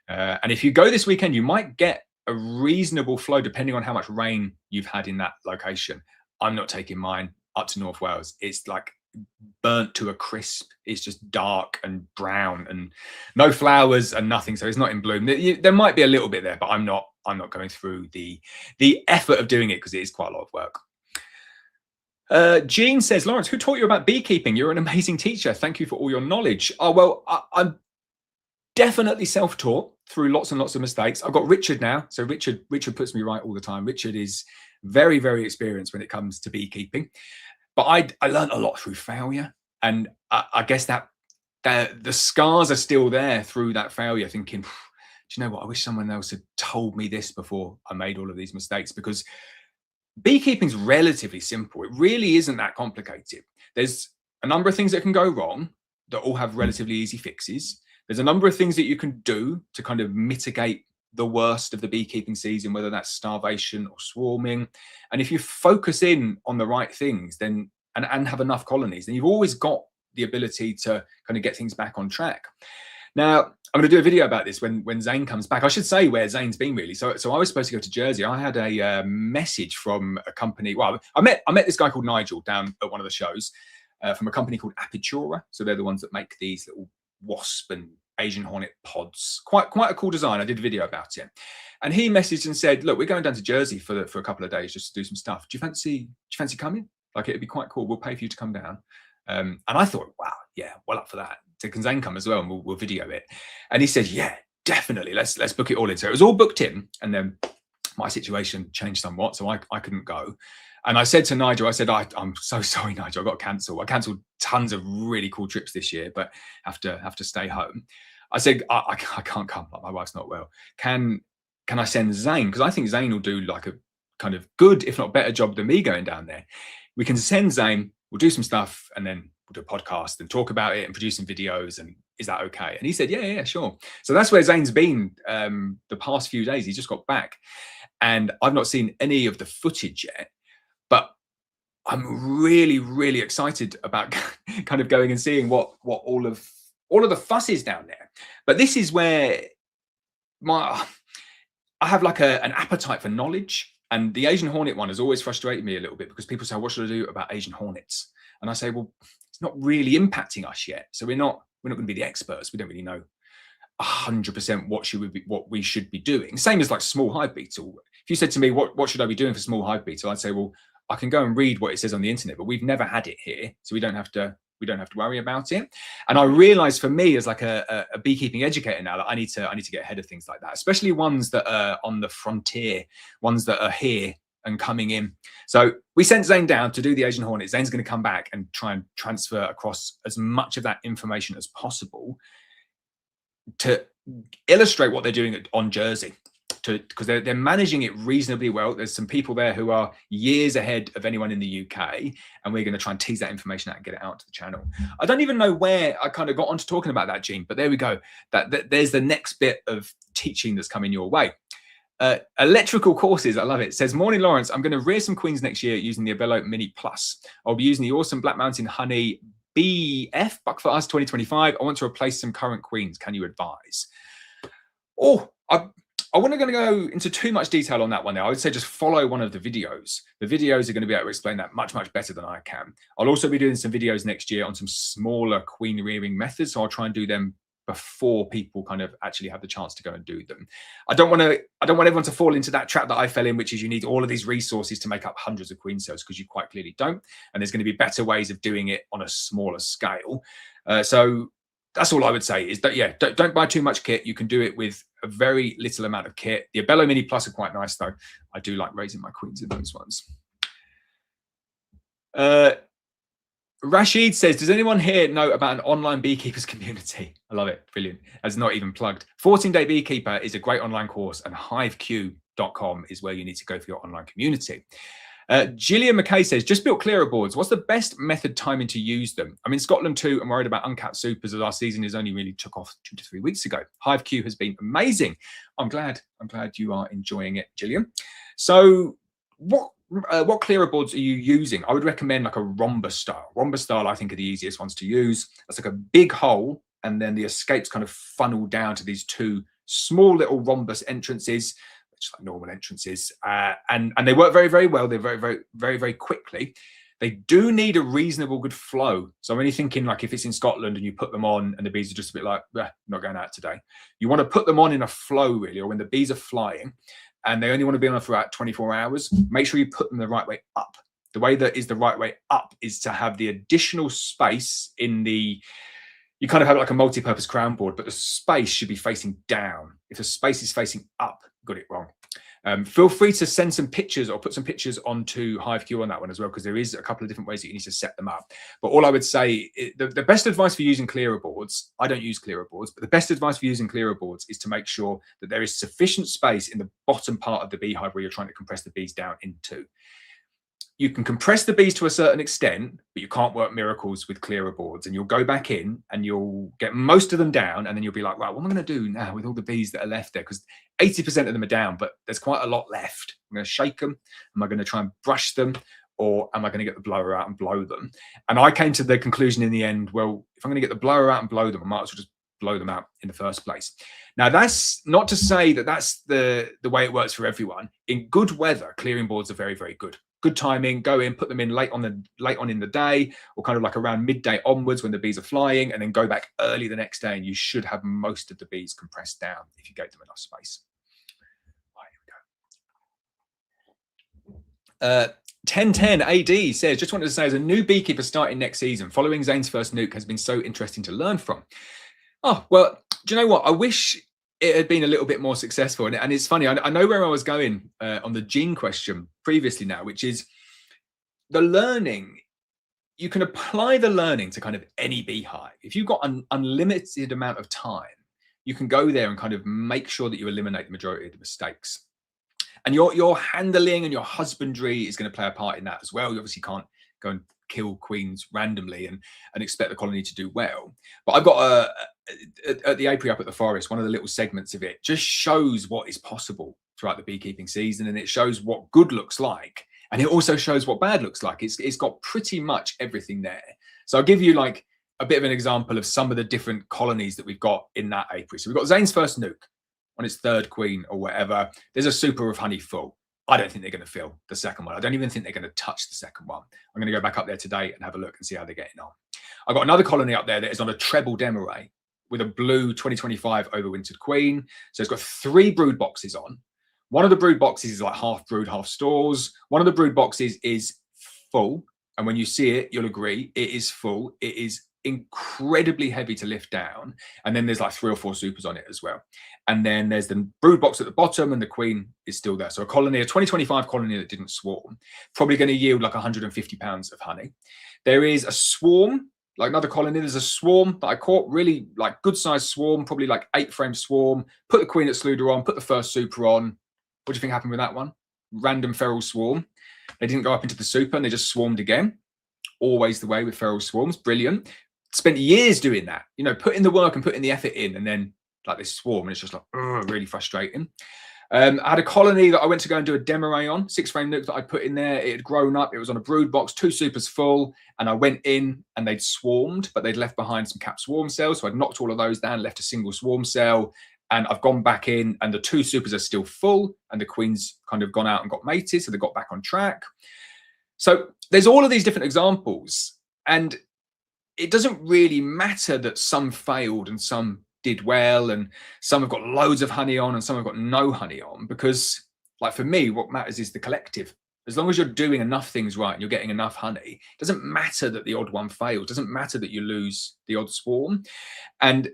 And if you go this weekend, you might get a reasonable flow depending on how much rain you've had in that location. I'm not taking mine up to North Wales. It's like burnt to a crisp. It's just dark and brown and no flowers and nothing. So it's not in bloom. There might be a little bit there, but I'm not going through the effort of doing it because it is quite a lot of work. Jean says, Lawrence, who taught you about beekeeping? You're an amazing teacher. Thank you for all your knowledge. Oh, well, I'm definitely self-taught through lots and lots of mistakes. I've got Richard now. So Richard puts me right all the time. Richard is very, very experienced when it comes to beekeeping. But I learned a lot through failure. And I guess that the scars are still there through that failure, thinking, do you know what? I wish someone else had told me this before I made all of these mistakes, because beekeeping is relatively simple. It really isn't that complicated. There's a number of things that can go wrong that all have relatively easy fixes. There's a number of things that you can do to kind of mitigate the worst of the beekeeping season, whether that's starvation or swarming. And if you focus in on the right things, then and have enough colonies, then you've always got the ability to kind of get things back on track. Now, I'm going to do a video about this when Zane comes back. I should say where Zane's been, really. So I was supposed to go to Jersey. I had a message from a company. Well, I met this guy called Nigel down at one of the shows from a company called Apiary. So they're the ones that make these little wasp and Asian hornet pods. Quite a cool design. I did a video about it. And he messaged and said, look, we're going down to Jersey for a couple of days just to do some stuff. Do you fancy coming? Like, it'd be quite cool. We'll pay for you to come down. And I thought, wow, yeah, well up for that. So can Zane come as well, and we'll video it? And he said, yeah, definitely. Let's book it all in. So it was all booked in, and then my situation changed somewhat, so I couldn't go. And I said to Nigel, I said, I'm so sorry, Nigel, I got to cancel. I cancelled tons of really cool trips this year, but have to stay home. I said, I can't come. My wife's not well. Can I send Zane? Because I think Zane will do like a kind of good, if not better job than me going down there. We can send Zane, we'll do some stuff, and then we'll do a podcast and talk about it and produce some videos. And is that okay? And he said, yeah, sure. So that's where Zane's been the past few days. He just got back, and I've not seen any of the footage yet, but I'm really, really excited about kind of going and seeing what all of the fuss is down there. But this is where I have like an appetite for knowledge. And the Asian hornet one has always frustrated me a little bit, because people say, what should I do about Asian hornets? And I say, well, it's not really impacting us yet. So we're not going to be the experts. We don't really know 100% what we should be doing. Same as like small hive beetle. If you said to me, what should I be doing for small hive beetle? I'd say, well, I can go and read what it says on the internet, but we've never had it here. So we don't have to We don't have to worry about it. And I realized for me as like a beekeeping educator now that I need to get ahead of things like that, especially ones that are on the frontier, ones that are here and coming in. So we sent Zane down to do the Asian hornet. Zane's going to come back and try and transfer across as much of that information as possible to illustrate what they're doing on Jersey, because they're managing it reasonably well. There's some people there who are years ahead of anyone in the UK, and we're going to try and tease that information out and get it out to the channel. I don't even know where I kind of got onto talking about that, Gene, but there we go. There's the next bit of teaching that's coming your way. Electrical courses, I love it. It says, morning Lawrence, I'm going to rear some queens next year using the Abello Mini Plus. I'll be using the awesome Black Mountain Honey BF Buck for Us 2025. I want to replace some current queens. Can you advise? Oh, I wasn't going to go into too much detail on that one there. I would say just follow one of the videos. The videos are going to be able to explain that much, much better than I can. I'll also be doing some videos next year on some smaller queen rearing methods. So I'll try and do them before people kind of actually have the chance to go and do them. I don't want everyone to fall into that trap that I fell in, which is you need all of these resources to make up hundreds of queen cells, because you quite clearly don't. And there's going to be better ways of doing it on a smaller scale. So that's all I would say is that, yeah, don't buy too much kit. You can do it with a very little amount of kit. The Abello Mini Plus are quite nice, though. I do like raising my queens in those ones. Rashid says, does anyone here know about an online beekeepers community? I love it. Brilliant. That's not even plugged. 14-Day Beekeeper is a great online course, and hiveq.com is where you need to go for your online community. Gillian McKay says, just built clearer boards. What's the best method timing to use them? I'm in Scotland too. I'm worried about uncapped supers as our season is only really took off 2 to 3 weeks ago. HiveQ has been amazing. I'm glad you are enjoying it, Gillian. So what clearer boards are you using? I would recommend like a rhombus style. Rhombus style, I think, are the easiest ones to use. That's like a big hole, and then the escapes kind of funnel down to these 2 small little rhombus entrances, just like normal entrances, and they work very, very well. They're very quickly. They do need a reasonable good flow. So I'm only thinking like if it's in Scotland and you put them on and the bees are just a bit like, not going out today. You want to put them on in a flow really, or when the bees are flying and they only want to be on for about 24 hours, make sure you put them the right way up. The way that is the right way up is to have the additional space in the, you kind of have like a multi-purpose crown board, but the space should be facing down. If the space is facing up, got it wrong. Feel free to send some pictures or put some pictures onto HiveQ on that one as well, because there is a couple of different ways that you need to set them up. But all I would say, the best advice for using clearer boards, I don't use clearer boards, but the best advice for using clearer boards is to make sure that there is sufficient space in the bottom part of the beehive where you're trying to compress the bees down into. You can compress the bees to a certain extent, but you can't work miracles with clearer boards. And you'll go back in and you'll get most of them down. And then you'll be like, right, what am I going to do now with all the bees that are left there? Because 80% of them are down, but there's quite a lot left. I'm going to shake them. Am I going to try and brush them? Or am I going to get the blower out and blow them? And I came to the conclusion in the end, well, if I'm going to get the blower out and blow them, I might as well just blow them out in the first place. Now, that's not to say that that's the way it works for everyone. In good weather, clearing boards are very, very good. Good timing, go in, put them in late on in the day, or kind of like around midday onwards when the bees are flying, and then go back early the next day, and you should have most of the bees compressed down if you gave them enough space. Right, here we go. 1010 AD says, just wanted to say, as a new beekeeper starting next season, following Zane's first nuke has been so interesting to learn from. Oh, well, do you know what? I wish it had been a little bit more successful. And it's funny, I know where I was going on the gene question previously now, which is the learning. You can apply the learning to kind of any beehive. If you've got an unlimited amount of time, you can go there and kind of make sure that you eliminate the majority of the mistakes. And your handling and your husbandry is going to play a part in that as well. You obviously can't go and kill queens randomly and expect the colony to do well. But I've got at the apiary up at the forest, one of the little segments of it just shows what is possible throughout the beekeeping season, and it shows what good looks like, and it also shows what bad looks like. It's got pretty much everything there. So I'll give you like a bit of an example of some of the different colonies that we've got in that apiary. So we've got Zane's first nuke on its 3rd queen or whatever. There's a super of honey full. I don't think they're going to fill the second one. I don't even think they're going to touch the second one. I'm going to go back up there today and have a look and see how they're getting on. I've got another colony up there that is on a treble demarray with a blue 2025 overwintered queen. So it's got 3 brood boxes on. One of the brood boxes is like half brood, half stores. One of the brood boxes is full. And when you see it, you'll agree it is full. It is incredibly heavy to lift down. And then there's like 3 or 4 supers on it as well. And then there's the brood box at the bottom and the queen is still there. So a colony, a 2025 colony that didn't swarm, probably going to yield like 150 pounds of honey. There is a swarm, like another colony. There's a swarm that I caught, really like good sized swarm, probably like 8-frame swarm. Put the queen at Sluder on, put the first super on. What do you think happened with that one? Random feral swarm. They didn't go up into the super and they just swarmed again. Always the way with feral swarms. Brilliant. Spent years doing that, you know, putting the work and putting the effort in, and then like this swarm, and it's just like really frustrating. I had a colony that I went to go and do a demo on, 6-frame nuke that I put in there. It had grown up. It was on a brood box, 2 supers full, and I went in and they'd swarmed, but they'd left behind some capped swarm cells. So I'd knocked all of those down, left a single swarm cell, and I've gone back in, and the 2 supers are still full, and the queen's kind of gone out and got mated, so they got back on track. So there's all of these different examples, and it doesn't really matter that some failed and some did well, and some have got loads of honey on and some have got no honey on, because like for me, what matters is the collective. As long as you're doing enough things right and you're getting enough honey, it doesn't matter that the odd one fails. It doesn't matter that you lose the odd swarm. And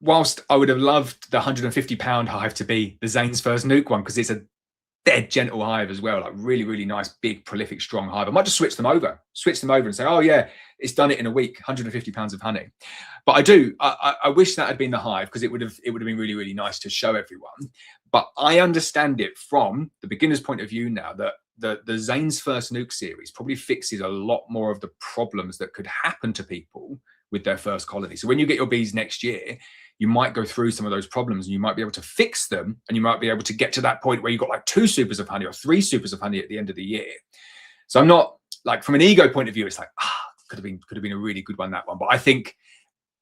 whilst I would have loved the 150-pound hive to be the Zane's first nuke one, because it's a dead gentle hive as well, like really, really nice, big, prolific, strong hive, I might just switch them over and say, oh yeah, it's done it in a week, 150 pounds of honey. But I wish that had been the hive, because it would have been really, really nice to show everyone. But I understand it from the beginner's point of view now, that the Zane's first nuke series probably fixes a lot more of the problems that could happen to people with their first colony. So when you get your bees next year, you might go through some of those problems and you might be able to fix them, and you might be able to get to that point where you've got like 2 supers of honey or 3 supers of honey at the end of the year. So I'm not like, from an ego point of view, it's like, could have been a really good one, that one. But I think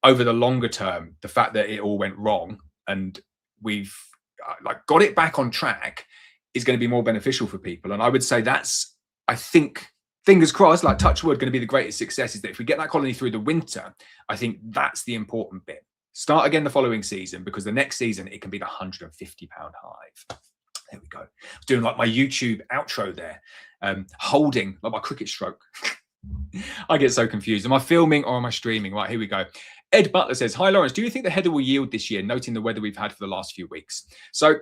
over the longer term, the fact that it all went wrong and we've like got it back on track is going to be more beneficial for people. And I would say that's, I think, fingers crossed, like touch wood, going to be the greatest success, is that if we get that colony through the winter, I think that's the important bit. Start again the following season, because the next season it can be the 150-pound hive. There we go. I was doing like my YouTube outro there, holding like my cricket stroke. I get so confused. Am I filming or am I streaming? Right, here we go. Ed Butler says, hi Lawrence, do you think the header will yield this year, noting the weather we've had for the last few weeks? So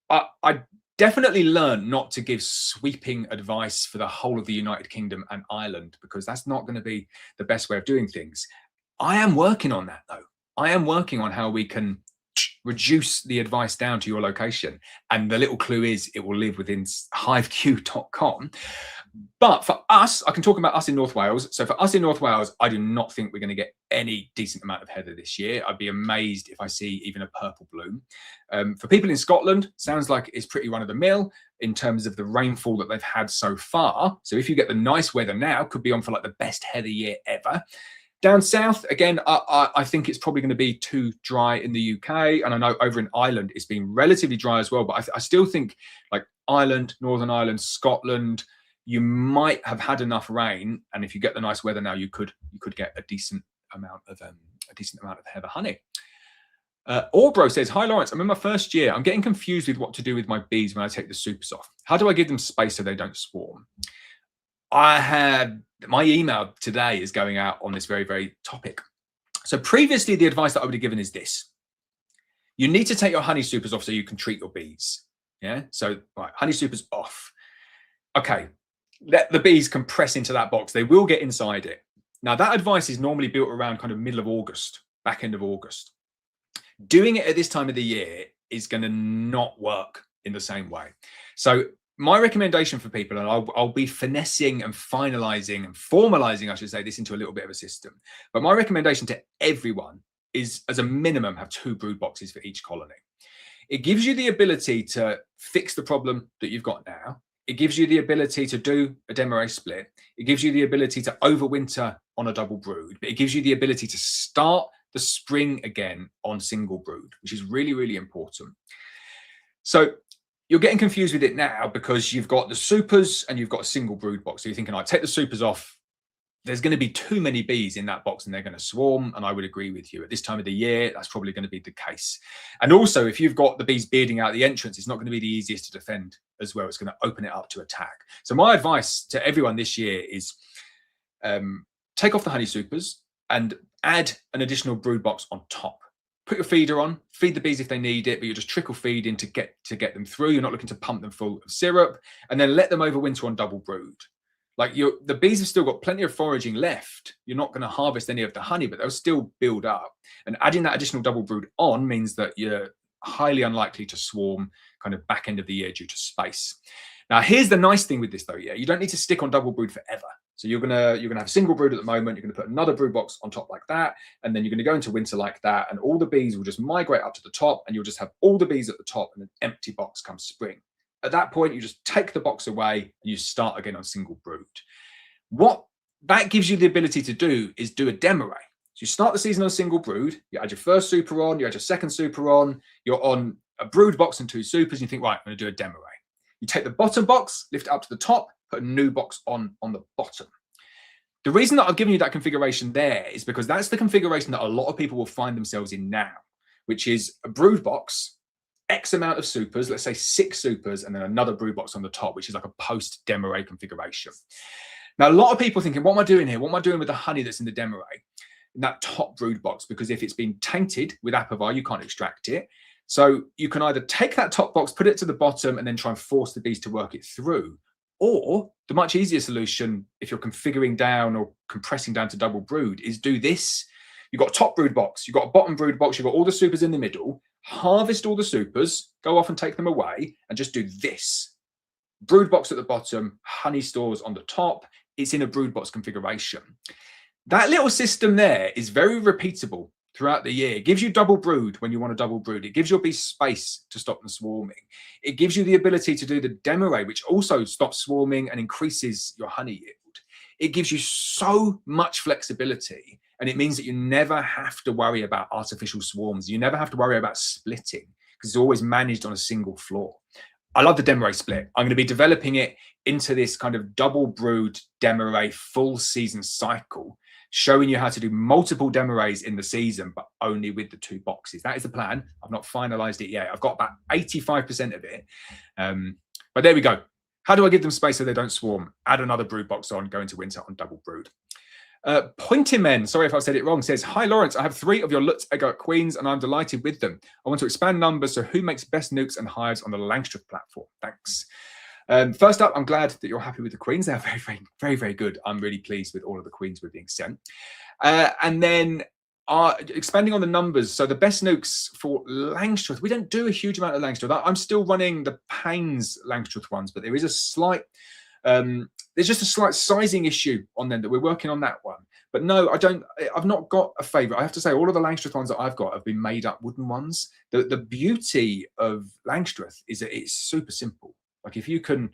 I definitely learned not to give sweeping advice for the whole of the United Kingdom and Ireland, because that's not going to be the best way of doing things. I am working on that though. I am working on how we can reduce the advice down to your location. And the little clue is it will live within hiveq.com. But for us, I can talk about us in North Wales. So for us in North Wales, I do not think we're going to get any decent amount of heather this year. I'd be amazed if I see even a purple bloom. For people in Scotland, sounds like it's pretty run of the mill in terms of the rainfall that they've had so far. So if you get the nice weather now, could be on for like the best heather year ever. Down south, again, I think it's probably going to be too dry in the UK. And I know over in Ireland, it's been relatively dry as well. But I still think like Ireland, Northern Ireland, Scotland, you might have had enough rain. And if you get the nice weather now, you could get a decent amount of heather honey. Orbro says, hi Lawrence, I'm in my first year. I'm getting confused with what to do with my bees when I take the supers off. How do I give them space so they don't swarm? I had my email today is going out on this very, very topic. So previously, the advice that I would have given is this. You need to take your honey supers off so you can treat your bees. Yeah. So right, honey supers off. Okay. Let the bees compress into that box. They will get inside it. Now that advice is normally built around kind of middle of August, back end of August. Doing it at this time of the year is going to not work in the same way. So my recommendation for people, and I'll be finessing and finalizing and formalizing, I should say, this into a little bit of a system. But my recommendation to everyone is, as a minimum, have 2 brood boxes for each colony. It gives you the ability to fix the problem that you've got now. It gives you the ability to do a demo split. It gives you the ability to overwinter on a double brood. But it gives you the ability to start the spring again on single brood, which is really, really important. So you're getting confused with it now because you've got the supers and you've got a single brood box. So you're thinking, I take the supers off. There's going to be too many bees in that box and they're going to swarm. And I would agree with you. At this time of the year, that's probably going to be the case. And also, if you've got the bees bearding out the entrance, it's not going to be the easiest to defend as well. It's going to open it up to attack. So my advice to everyone this year is take off the honey supers and add an additional brood box on top. Put your feeder on, feed the bees if they need it, but you just trickle feed in to get them through. You're not looking to pump them full of syrup, and then let them overwinter on double brood. Like the bees have still got plenty of foraging left. You're not going to harvest any of the honey, but they'll still build up. And adding that additional double brood on means that you're highly unlikely to swarm kind of back end of the year due to space. Now, here's the nice thing with this though, yeah, you don't need to stick on double brood forever. So you're gonna have a single brood at the moment. You're gonna put another brood box on top like that, and then you're gonna go into winter like that, and all the bees will just migrate up to the top, and you'll just have all the bees at the top and an empty box come spring. At that point, you just take the box away and you start again on single brood. What that gives you the ability to do is do a demo array. So you start the season on single brood, you add your first super on, you add your second super on, you're on a brood box and 2 supers, and you think, right, I'm gonna do a demo array. You take the bottom box, lift it up to the top, put a new box on the bottom. The reason that I've given you that configuration there is because that's the configuration that a lot of people will find themselves in now, which is a brood box, X amount of supers, let's say 6 supers, and then another brood box on the top, which is like a post demo array configuration. Now, a lot of people thinking, what am I doing here? What am I doing with the honey that's in the demo array, in that top brood box? Because if it's been tainted with apiary, you can't extract it. So you can either take that top box, put it to the bottom, and then try and force the bees to work it through. Or the much easier solution, if you're configuring down or compressing down to double brood, is do this. You've got a top brood box, you've got a bottom brood box, you've got all the supers in the middle, harvest all the supers, go off and take them away, and just do this. Brood box at the bottom, honey stores on the top. It's in a brood box configuration. That little system there is very repeatable throughout the year. It gives you double brood when you want to double brood. It gives your bees space to stop them swarming. It gives you the ability to do the demo array, which also stops swarming and increases your honey yield. It gives you so much flexibility, and it means that you never have to worry about artificial swarms. You never have to worry about splitting because it's always managed on a single floor. I love the demo array split. I'm going to be developing it into this kind of double brood demo array full season cycle, showing you how to do multiple demo arrays in the season, but only with the 2 boxes. That is the plan. I've not finalized it yet. I've got about 85% of it. But there we go. How do I give them space so they don't swarm? Add another brood box on, go into winter on double brood. Pointymen, sorry if I said it wrong, says, hi Lawrence, I have 3 of your Lutz Egart queens and I'm delighted with them. I want to expand numbers, so who makes best nukes and hives on the Langstruth platform? Thanks. First up, I'm glad that you're happy with the queens. They're very, very, very, very good. I'm really pleased with all of the queens we're being sent. And then expanding on the numbers. So the best nukes for Langstruth, we don't do a huge amount of Langstruth. I'm still running the Pains Langstruth ones, but there is a slight, there's just a slight sizing issue on them that we're working on that one. But no, I've not got a favorite. I have to say all of the Langstruth ones that I've got have been made up wooden ones. The beauty of Langstruth is that it's super simple. Like if you can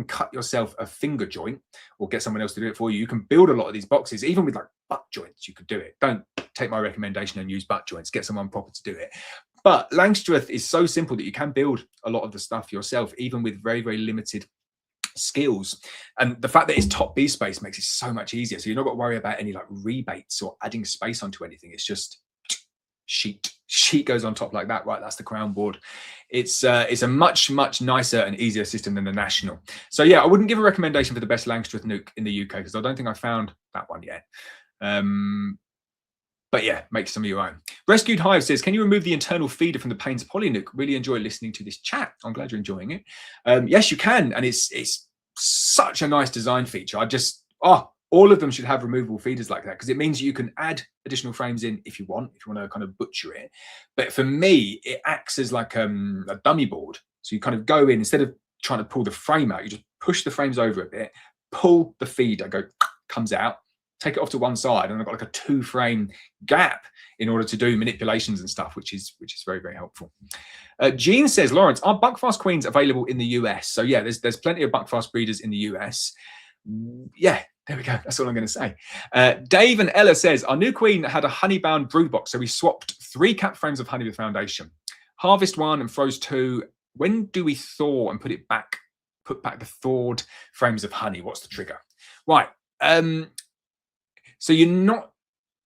cut yourself a finger joint or get someone else to do it for you, you can build a lot of these boxes. Even with like butt joints, you could do it. Don't take my recommendation and use butt joints. Get someone proper to do it. But Langstruth is so simple that you can build a lot of the stuff yourself, even with very, very limited skills. And the fact that it's top bee space makes it so much easier. So you're not got to worry about any like rebates or adding space onto anything. It's just sheet goes on top like that. Right, that's the crown board. It's a much nicer and easier system than the national. So yeah, I wouldn't give a recommendation for the best Langstruth nuke in the UK because I don't think I found that one yet. But yeah, make some of your own. Rescued Hive says, can you remove the internal feeder from the Pains Poly nuke? Really enjoy listening to this chat. I'm glad you're enjoying it. Yes, you can, and it's such a nice design feature. All of them should have removable feeders like that because it means you can add additional frames in if you want to kind of butcher it. But for me, it acts as like a dummy board. So you kind of go in, instead of trying to pull the frame out, you just push the frames over a bit, pull the feeder, comes out, take it off to one side, and I've got like a 2-frame gap in order to do manipulations and stuff, which is very, very helpful. Jean says, Lawrence, are Buckfast queens available in the US? So yeah, there's plenty of Buckfast breeders in the US. Yeah, there we go. That's all I'm going to say. Dave and Ella says, our new queen had a honey-bound brood box, so we swapped 3 cap frames of honey with foundation. Harvest 1 and froze 2. When do we thaw and put back the thawed frames of honey? What's the trigger? Right. So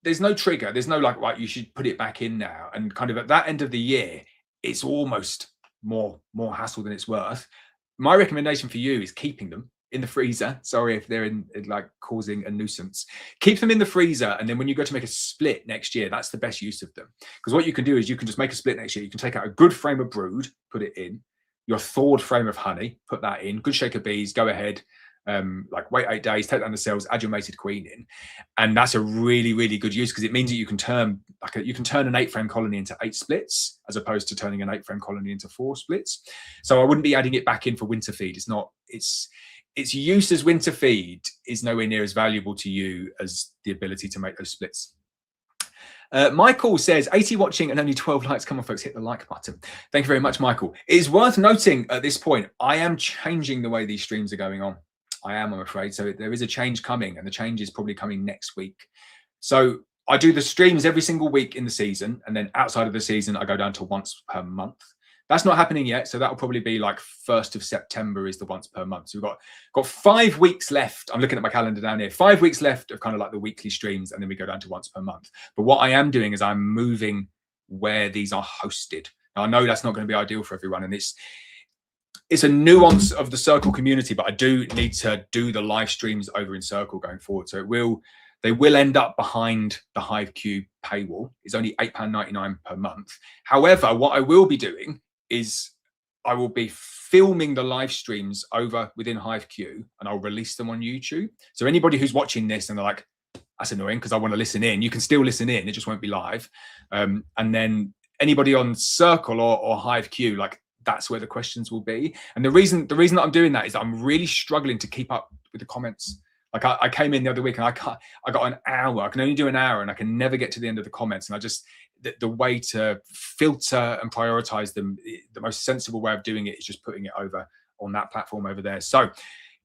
there's no trigger. There's no like, right, you should put it back in now. And kind of at that end of the year, it's almost more hassle than it's worth. My recommendation for you is keeping them in the freezer. Sorry if they're in like causing a nuisance. Keep them in the freezer, and then when you go to make a split next year, that's the best use of them. Because what you can do is you can just make a split next year. You can take out a good frame of brood, put it in your thawed frame of honey, put that in, good shake of bees, go ahead, like wait 8 days, take down the cells, add your mated queen in, and that's a really, really good use because it means that you can turn you can turn an 8-frame colony into 8 splits as opposed to turning an 8-frame colony into 4 splits. So I wouldn't be adding it back in for winter feed. It's not. Its use as winter feed is nowhere near as valuable to you as the ability to make those splits. Michael says 80 watching and only 12 likes. Come on, folks, hit the like button. Thank you very much, Michael. It is worth noting at this point, I am changing the way these streams are going on. I am, I'm afraid. So there is a change coming, and the change is probably coming next week. So I do the streams every single week in the season, and then outside of the season, I go down to once per month. That's not happening yet, so that'll probably be like 1st of September is the once per month. So we've got 5 weeks left. I'm looking at my calendar down here. 5 weeks left of kind of like the weekly streams, and then we go down to once per month. But what I am doing is I'm moving where these are hosted. Now, I know that's not going to be ideal for everyone, and it's a nuance of the Circle community, but I do need to do the live streams over in Circle going forward. So they will end up behind the Hive Q paywall. It's only £8.99 per month. However, what I will be doing is I will be filming the live streams over within Hive Q, and I'll release them on YouTube. So anybody who's watching this and they're like, that's annoying because I want to listen in, you can still listen in, it just won't be live. And then anybody on Circle or Hive Q, like that's where the questions will be. And the reason that I'm doing that is that I'm really struggling to keep up with the comments. Like I came in the other week and I got an hour. I can only do an hour, and I can never get to the end of the comments. And I just the way to filter and prioritize them, the most sensible way of doing it is just putting it over on that platform over there. So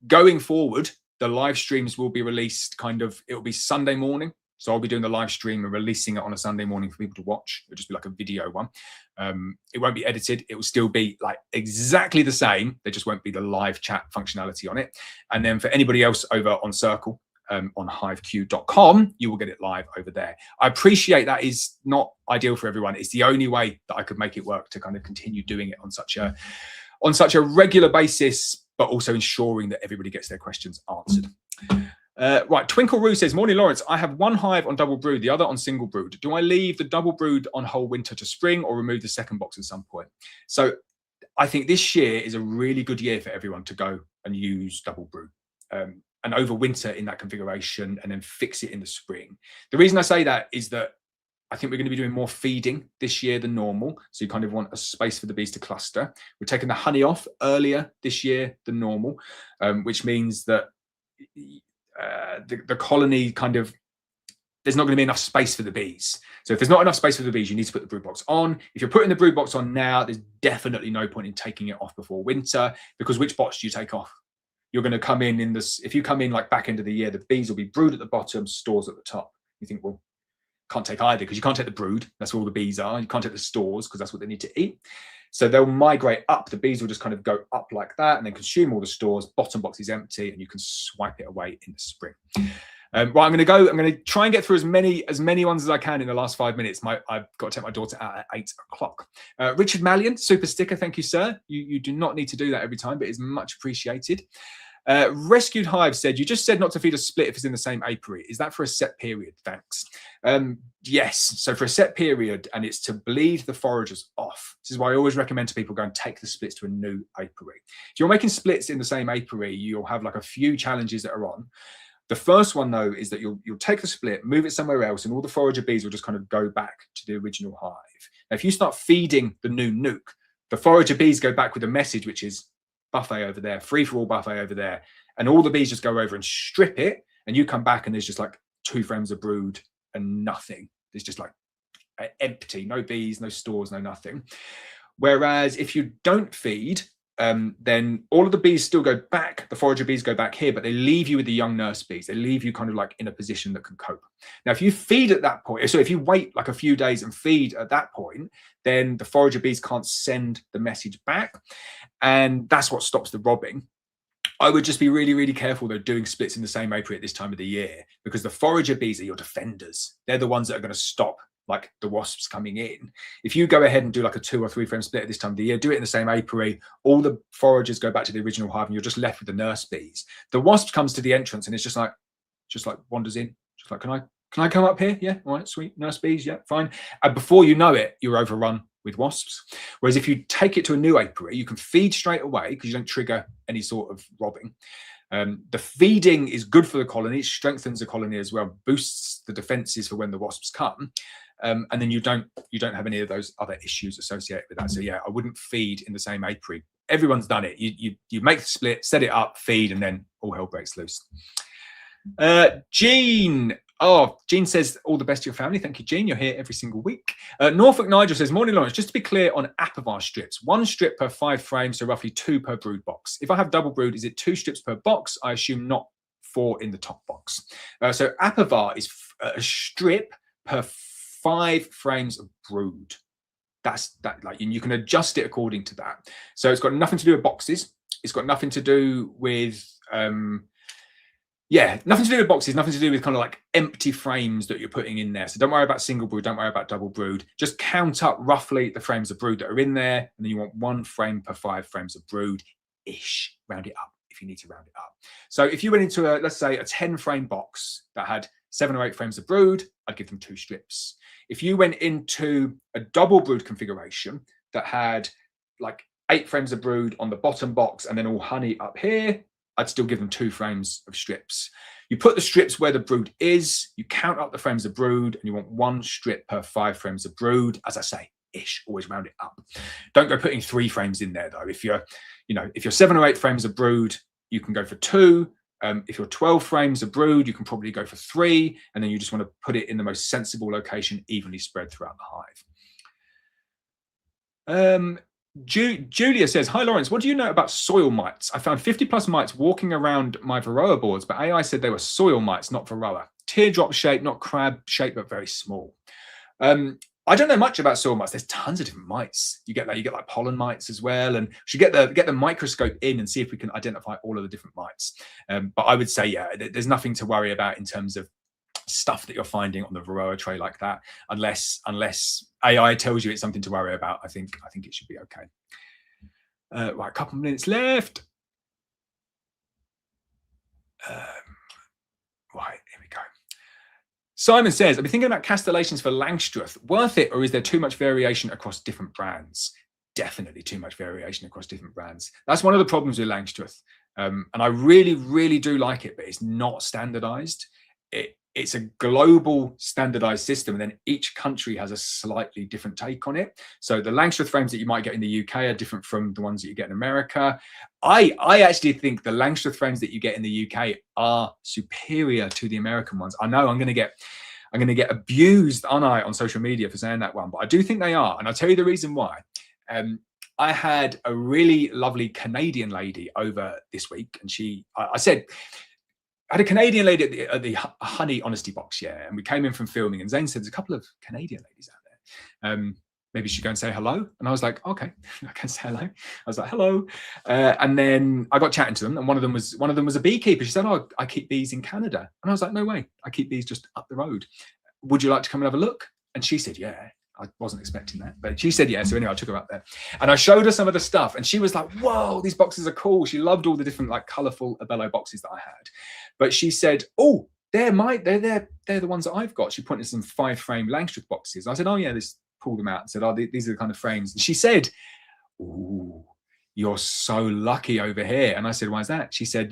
going forward, the live streams will be released it'll be Sunday morning. So I'll be doing the live stream and releasing it on a Sunday morning for people to watch. It'll just be like a video one. It won't be edited. It will still be like exactly the same. There just won't be the live chat functionality on it. And then for anybody else over on Circle, on hiveq.com, you will get it live over there. I appreciate that is not ideal for everyone. It's the only way that I could make it work to kind of continue doing it on such a regular basis, but also ensuring that everybody gets their questions answered. Right, Twinkle Roo says, morning Lawrence, I have one hive on double brood, the other on single brood. Do I leave the double brood on whole winter to spring or remove the second box at some point? So I think this year is a really good year for everyone to go and use double brood and overwinter in that configuration and then fix it in the spring. The reason I say that is that I think we're going to be doing more feeding this year than normal. So you kind of want a space for the bees to cluster. We're taking the honey off earlier this year than normal, which means that the colony there's not going to be enough space for the bees. So if there's not enough space for the bees, you need to put the brood box on. If you're putting the brood box on now, there's definitely no point in taking it off before winter, because which box do you take off? You're going to come in this, if you come in like back end of the year, the bees will be brood at the bottom, stores at the top. You think, well, can't take either because you can't take the brood. That's where all the bees are. You can't take the stores because that's what they need to eat. So they'll migrate up. The bees will just kind of go up like that and then consume all the stores. Bottom box is empty and you can swipe it away in the spring. Right, I'm going to try and get through as many ones as I can in the last 5 minutes. I've got to take my daughter out at 8 o'clock. Richard Mallion, super sticker. Thank you, sir. You do not need to do that every time, but it's much appreciated. Rescued Hive said, you just said not to feed a split if it's in the same apiary. Is that for a set period? Thanks. Yes. So for a set period, and it's to bleed the foragers off. This is why I always recommend to people go and take the splits to a new apiary. If you're making splits in the same apiary, you'll have like a few challenges that are on. The first one, though, is that you'll take the split, move it somewhere else, and all the forager bees will just kind of go back to the original hive. Now, if you start feeding the new nuke, the forager bees go back with a message, which is buffet over there, free for all buffet over there. And all the bees just go over and strip it. And you come back and there's just like 2 frames of brood and nothing. There's just like empty, no bees, no stores, no nothing. Whereas if you don't feed, then all of the bees still go back, the forager bees go back here, but they leave you with the young nurse bees. They leave you kind of like in a position that can cope. Now, if you feed at that point, so if you wait like a few days and feed at that point, then the forager bees can't send the message back. And that's what stops the robbing. I would just be really, really careful though doing splits in the same apiary at this time of the year, because the forager bees are your defenders. They're the ones that are going to stop like the wasps coming in. If you go ahead and do like a 2 or 3 frame split at this time of the year, do it in the same apiary, all the foragers go back to the original hive and you're just left with the nurse bees. The wasp comes to the entrance and it's just like wanders in, just like, can I come up here? Yeah, all right, sweet, nurse bees, yeah, fine. And before you know it, you're overrun with wasps. Whereas if you take it to a new apiary, you can feed straight away because you don't trigger any sort of robbing. The feeding is good for the colony, it strengthens the colony as well, boosts the defenses for when the wasps come. And then you don't have any of those other issues associated with that. So yeah, I wouldn't feed in the same apiary. Everyone's done it. You make the split, set it up, feed, and then all hell breaks loose. Jean. Oh, Jean says, all the best to your family. Thank you, Jean. You're here every single week. Norfolk Nigel says, morning, Lawrence. Just to be clear on apivar strips, 1 strip per 5 frames, so roughly 2 per brood box. If I have double brood, is it 2 strips per box? I assume not 4 in the top box. So apivar is a strip per 5 frames of brood. That's that. Like, and you can adjust it according to that. So it's got nothing to do with boxes. It's got nothing to do with nothing to do with boxes, nothing to do with kind of like empty frames that you're putting in there. So don't worry about single brood, don't worry about double brood. Just count up roughly the frames of brood that are in there, and then you want 1 frame per 5 frames of brood-ish. Round it up if you need to round it up. So if you went into a, let's say, a 10 frame box that had 7 or 8 frames of brood, I'd give them 2 strips. If you went into a double brood configuration that had like 8 frames of brood on the bottom box and then all honey up here, I'd still give them 2 frames of strips. You put the strips where the brood is, you count up the frames of brood, and you want 1 strip per 5 frames of brood. As I say, ish, always round it up. Don't go putting 3 frames in there though. If you're 7 or 8 frames of brood, you can go for 2. If you're 12 frames of brood, you can probably go for 3, and then you just want to put it in the most sensible location, evenly spread throughout the hive. Julia says, hi Lawrence, what do you know about soil mites? I found 50 plus mites walking around my Varroa boards, but AI said they were soil mites, not Varroa. Teardrop shape, not crab shape, but very small. I don't know much about soil mites. There's tons of different mites. You get like pollen mites as well, and we should get the microscope in and see if we can identify all of the different mites. But I would say, yeah, there's nothing to worry about in terms of stuff that you're finding on the Varroa tray like that, unless AI tells you it's something to worry about. I think it should be okay. Right, a couple of minutes left. Right, here we go. Simon says, I've been thinking about castellations for Langstroth. Worth it, or is there too much variation across different brands? Definitely too much variation across different brands. That's one of the problems with Langstroth. And I really, really do like it, but it's not standardized. It's a global standardized system, and then each country has a slightly different take on it. So the Langstroth frames that you might get in the UK are different from the ones that you get in America. I actually think the Langstroth frames that you get in the UK are superior to the American ones. I know I'm going to get abused, aren't I, on social media for saying that one, but I do think they are, and I'll tell you the reason why. I had a really lovely Canadian lady over this week, and I had a Canadian lady at the honey honesty box, yeah, and we came in from filming, and Zane said, there's a couple of Canadian ladies out there. Maybe you should go and say hello. And I was like, okay, I can say hello. I was like, hello. And then I got chatting to them, and one of them was a beekeeper. She said, oh, I keep bees in Canada. And I was like, no way, I keep bees just up the road. Would you like to come and have a look? And she said, yeah. I wasn't expecting that, but she said, yeah. So anyway, I took her up there and I showed her some of the stuff, and she was like, whoa, these boxes are cool. She loved all the different like colorful Abello boxes that I had. But she said, oh, they're the ones that I've got. She pointed to some 5 frame Langstroth boxes. And I said, oh yeah, pulled them out and said, oh, these are the kind of frames. And she said, ooh, you're so lucky over here. And I said, why is that? She said,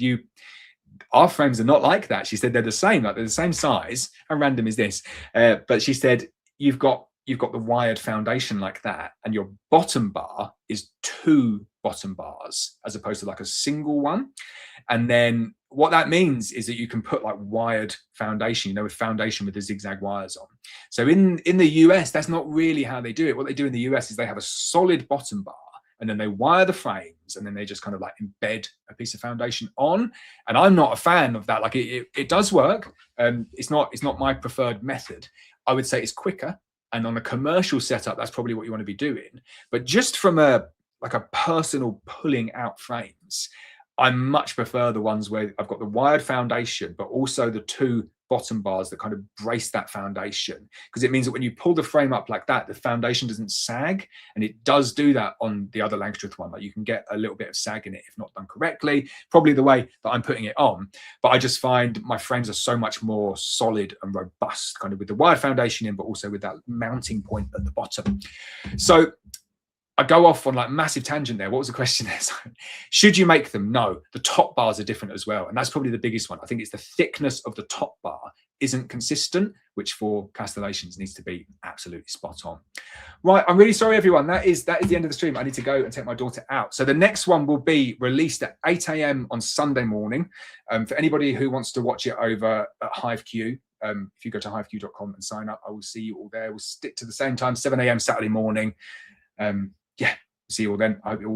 our frames are not like that. She said, they're the same, like they're the same size. How random is this? But she said, you've got the wired foundation like that, and your bottom bar is 2 bottom bars as opposed to like a single one. And then what that means is that you can put like wired foundation, with foundation with the zigzag wires on. So in the US, that's not really how they do it. What they do in the US is they have a solid bottom bar, and then they wire the frames, and then they just kind of like embed a piece of foundation on. And I'm not a fan of that. Like it does work. It's not my preferred method. I would say it's quicker. And on a commercial setup, that's probably what you want to be doing. But just from a personal pulling out frames, I much prefer the ones where I've got the wired foundation, but also the 2 bottom bars that kind of brace that foundation, because it means that when you pull the frame up like that, the foundation doesn't sag. And it does do that on the other Langstroth one. Like you can get a little bit of sag in it if not done correctly, probably the way that I'm putting it on. But I just find my frames are so much more solid and robust, kind of with the wide foundation in, but also with that mounting point at the bottom. So I go off on like massive tangent there. What was the question there? Should you make them? No, the top bars are different as well. And that's probably the biggest one. I think it's the thickness of the top bar isn't consistent, which for castellations needs to be absolutely spot on. Right, I'm really sorry, everyone. That is the end of the stream. I need to go and take my daughter out. So the next one will be released at 8 a.m. on Sunday morning. For anybody who wants to watch it over at HiveQ, if you go to hiveq.com and sign up, I will see you all there. We'll stick to the same time, 7 a.m. Saturday morning. Yeah, see you all then. I hope you all